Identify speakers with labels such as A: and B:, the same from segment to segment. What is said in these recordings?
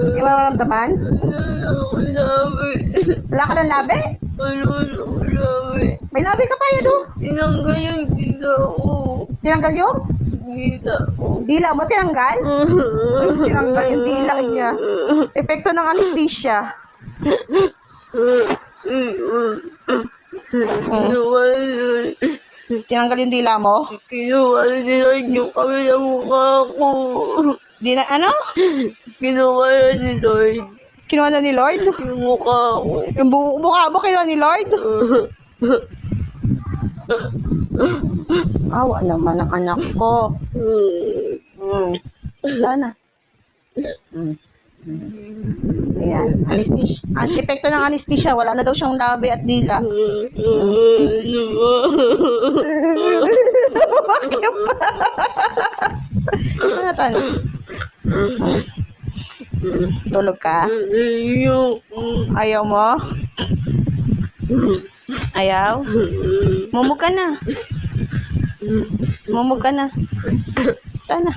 A: Hindi mo maramdaman? Wala ka ng labi? May labi ka pa yan, oh.
B: Tinanggal yung dila ko.
A: Tinanggal yung?
B: Dila ko.
A: Dila mo tinanggal? Ay, tinanggal yung dila niya. Epekto ng anesthesia. Tinanggal yung dila mo?
B: Kinuha nila yung kami ng mukha ko.
A: Di na, ano?
B: Kinuha ni Lloyd.
A: Kinuha na ni Lloyd?
B: Yung mukha ko.
A: Yung mukha mo kinuha ni Lloyd? Awa naman ang anak ko. Sana. Ayan. Anesthesia. Ang epekto ng anesthesia, wala na daw siyang labi at dila. Bakit pa? Ano tan? Tulog ka? Ayaw mo? Ayaw? Mumug ka na. Mumug ka na. Sana.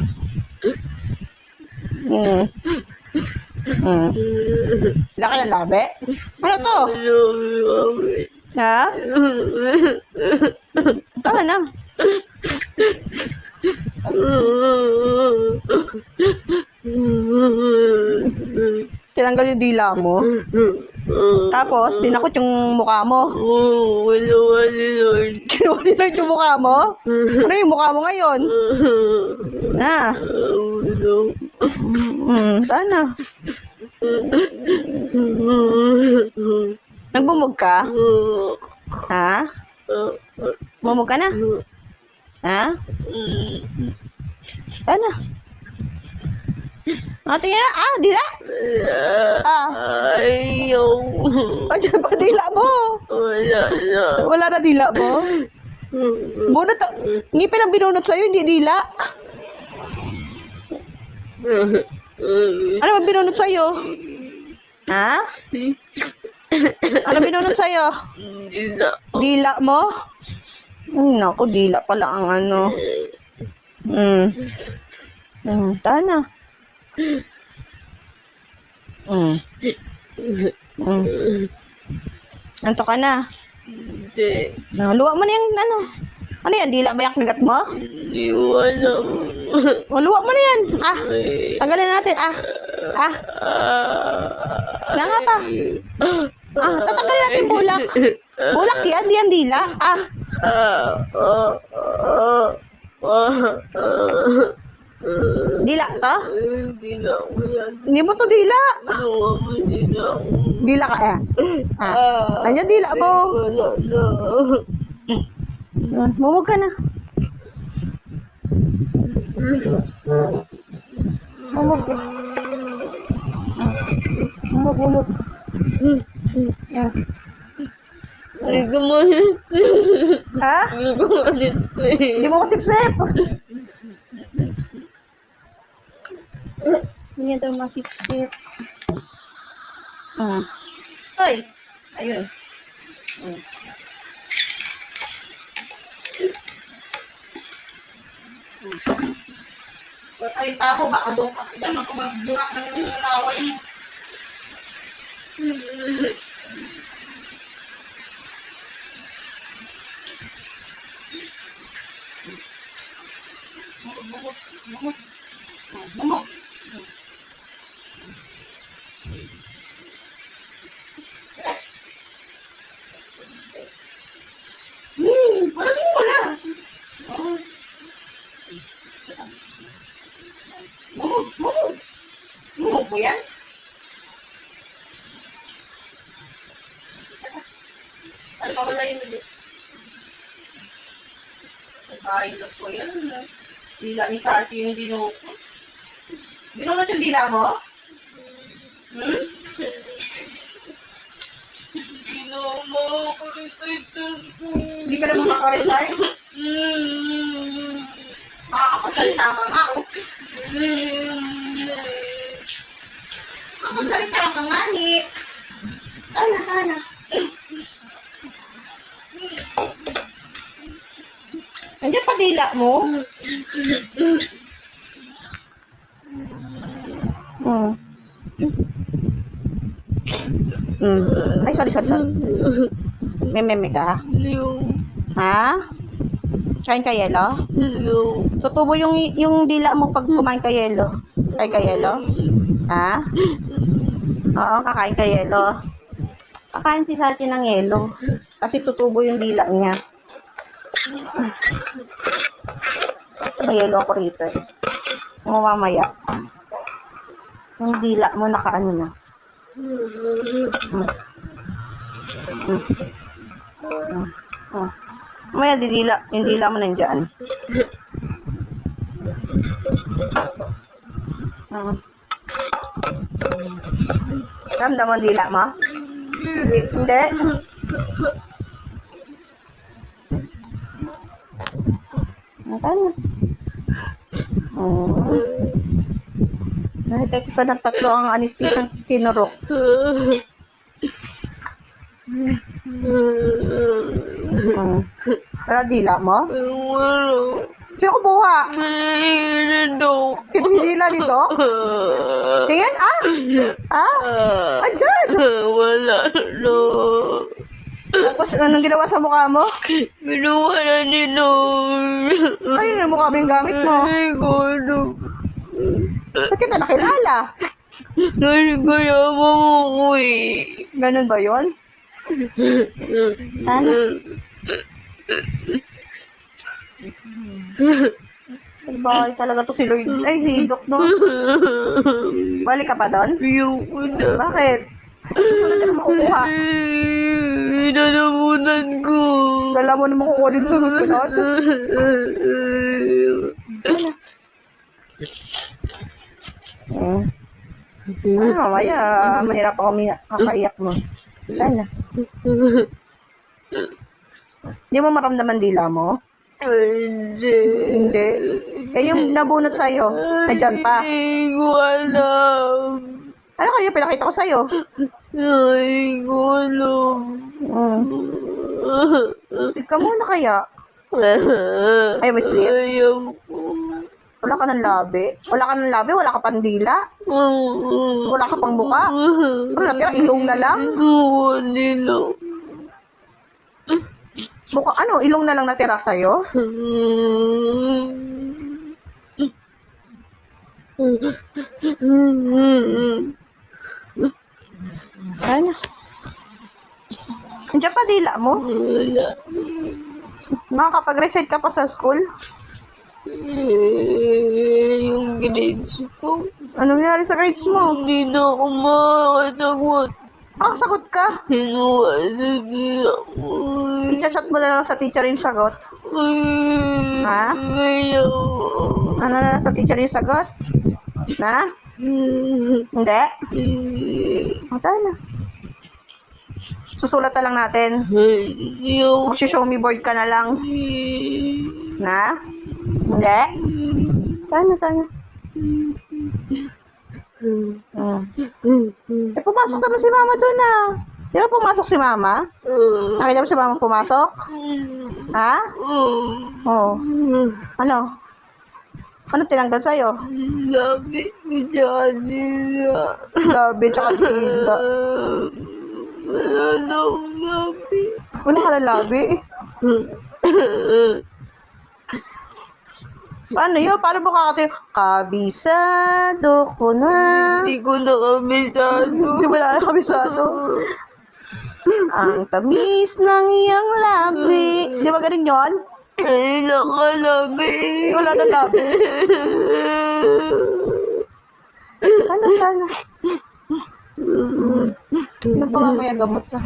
A: Wala ka ng labi? Ano to? Ha? Sana na. Tinanggal yung dila mo. Tapos, dinakot yung mukha mo.
B: Kinuha ni Lloyd.
A: Kinuha ni Lloyd yung mukha mo? Ano yung mukha mo ngayon? Na. Sana. Nagbumog ka? Ha? Bumog ka na? Ha? Sana. Tingnan na. Dila.
B: Ayaw.
A: Diyan pa dila mo.
B: Wala na.
A: Wala na dila mo? Bunot. Ngipin ang binunot sa'yo, hindi dila. Ano ba binunot sa'yo? Ha? Ano binunot sa'yo?
B: Dila.
A: Dila mo? Naku, dila pala ang ano. Sana. Anto ka na?
B: Hindi.
A: Luwa mo na yung ano. Ano yan? Dila ba yung kagat mo?
B: Hindi ko alam.
A: Luwa mo na yan. Tanggalin natin. Nga nga pa. Tatanggalin natin bulak. Bulak yan, di yan dila. Dila to?
B: Dila ko yan.
A: Hindi mo to dila.
B: Kinuha mo dila ko.
A: Dila ka Anya dila mo.
B: Wala na.
A: Mumug ka na. Mumug. Mumug.
B: Ay, gumanit.
A: Ha?
B: Ay, gumanit.
A: Hindi mo masipsip. Hindi daw masipsip. Hoy! Ayun. Ay, tapo, baka doon ka. Diyan ako magdurak ng nalaway mo. Bumok. Parasin mo na. Bumok mo yan? Ano pa wala yun ulit? Ay, ko yan. Dila ni sa ate yung dinukot. Binunot yung dila mo?
B: Ginawa ko rin sa ito.
A: Hindi ka naman makaresign? Makakapagsalita ka nga. Makakapagsalita ka nga, ni. Tana. Nandiyan sa dila mo? Mm. Ay, sorry. Meme ka?
B: Yung.
A: Ha? Kain ka yelo?
B: Yung.
A: Tutubo yung dila mo pag kumain ka yelo. Kain ka yelo? Ha? Oo, kakain ka yelo. Kakain si Salty ng yelo. Kasi tutubo yung dila niya. May yelo ako rito eh. Mamaya. Yung dila mo nakaano na. Mamaya yung dila mo nandyan. Ramdam mo ang dila mo? Hindi. Ano? Nakita ko ng tatlo ang anesthesia tinurok. Para dila mo?
B: Wala.
A: Sino ko buha?
B: Dito.
A: Dila dito? Tingin? Diyan!
B: Wala na.
A: Tapos anong ginawa sa mukha mo?
B: Binuha na nila.
A: Ayun ang mukha mo yung gamit mo.
B: Ay, gulo.
A: Ba't kita nakilala?
B: Kaya mo ko eh.
A: Ganun ba yun? Ano? Bahay talaga to si Lloyd. Ay, si Doc, no? Balik ka pa doon?
B: Ayoko na.
A: Bakit? Sa susunod na makukuha.
B: Inalamunan ko.
A: Dala mo naman kukunin sa susunod. Mamaya, mahirap ako kakaiyak mo. Sana. Hindi mo maramdaman dila mo? Hindi. Eh, yung nabunot sa'yo, nadyan pa.
B: Hindi ko alam.
A: Ano kaya pinakita ko sa'yo?
B: Ay, ko alam.
A: Sleep ka muna kaya. Ay, may sleep.
B: Ayaw ko.
A: Wala ka ng labi. Wala ka pang dila. Wala ka pang muka. Ano natira, ilong na lang?
B: Nilo.
A: Muka, ano, ilong na lang natira sa'yo? Ano? Andiyan pa dila mo?
B: Wala.
A: Makakapag-recite ka pa sa school?
B: Yung grades ko.
A: Anong nangyari sa grades mo?
B: Hindi na ako makakasagot.
A: Sagot ka?
B: Hinuha ako.
A: I-chat mo na lang sa teacher yung sagot. Ha?
B: Ayaw.
A: Ano na lang sa teacher yung sagot? Na? Hindi? Tayo na. Susulat na lang natin.
B: Ayaw.
A: Mag-show me board ka na lang. Na? Hindi? Tayo na. Eh, pumasok naman si mama doon Di ba pumasok si mama? Nakita mo si mama pumasok? Ha? Oo. Ano? Ano tinanggal sa'yo?
B: Labi ko dyan nila.
A: Labi tsaka dila.
B: Wala na akong labi.
A: Wala ka na labi? Paano yun? Paano mo kakatayo? Kabisado ko na.
B: Hindi ko na kabisado.
A: Hindi mo na kabisado. Ang tamis ng iyong labi. Di ba ganun yun?
B: Ay, nakalabi.
A: Wala na labi. Ano? Ano pa mamaya gamot sa?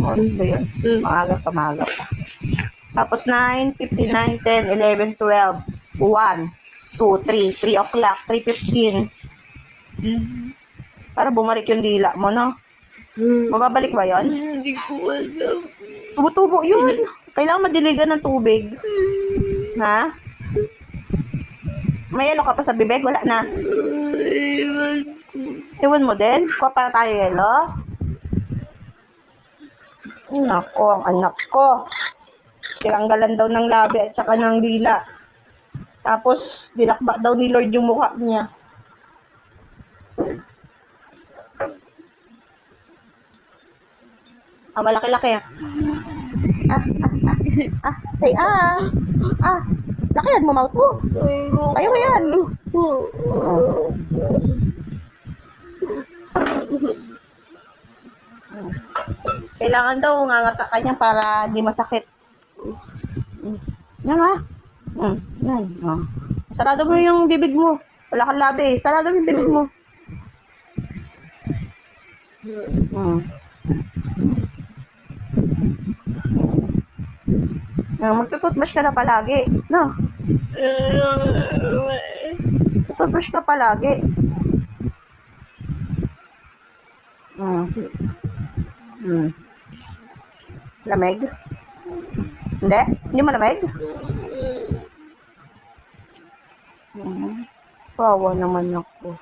A: Oras ba yun? Maaga pa. Tapos 9, 59, 10, 11, 12, 1, 2, 3 o'clock, 3:15. Para bumalik yung dila mo, no? Mababalik ba yun?
B: Hindi ko alam.
A: Tumutubo yun. Kailangan madiligan ng tubig. Ha? May yelo ka pa sa bibig? Wala na. Iwan mo din? Kuha pa tayo yelo? Nako, ang anak ko. Tinanggalan daw ng labi at saka ng dila. Tapos, dinakba daw ni Lord yung mukha niya. Malaki-laki ah. Say lakihan mo mouth mo. Ayaw mo yan. Kailangan daw ngangata ka niya para di masakit. Yan ha. Yan. Sarado mo yung bibig mo. Wala kang labi. Sarado mo yung bibig mo. Magtututbrush ka na palagi. No? Tututbrush ka palagi. Lamig? Hindi? Hindi mo lamig? Wawa naman ako.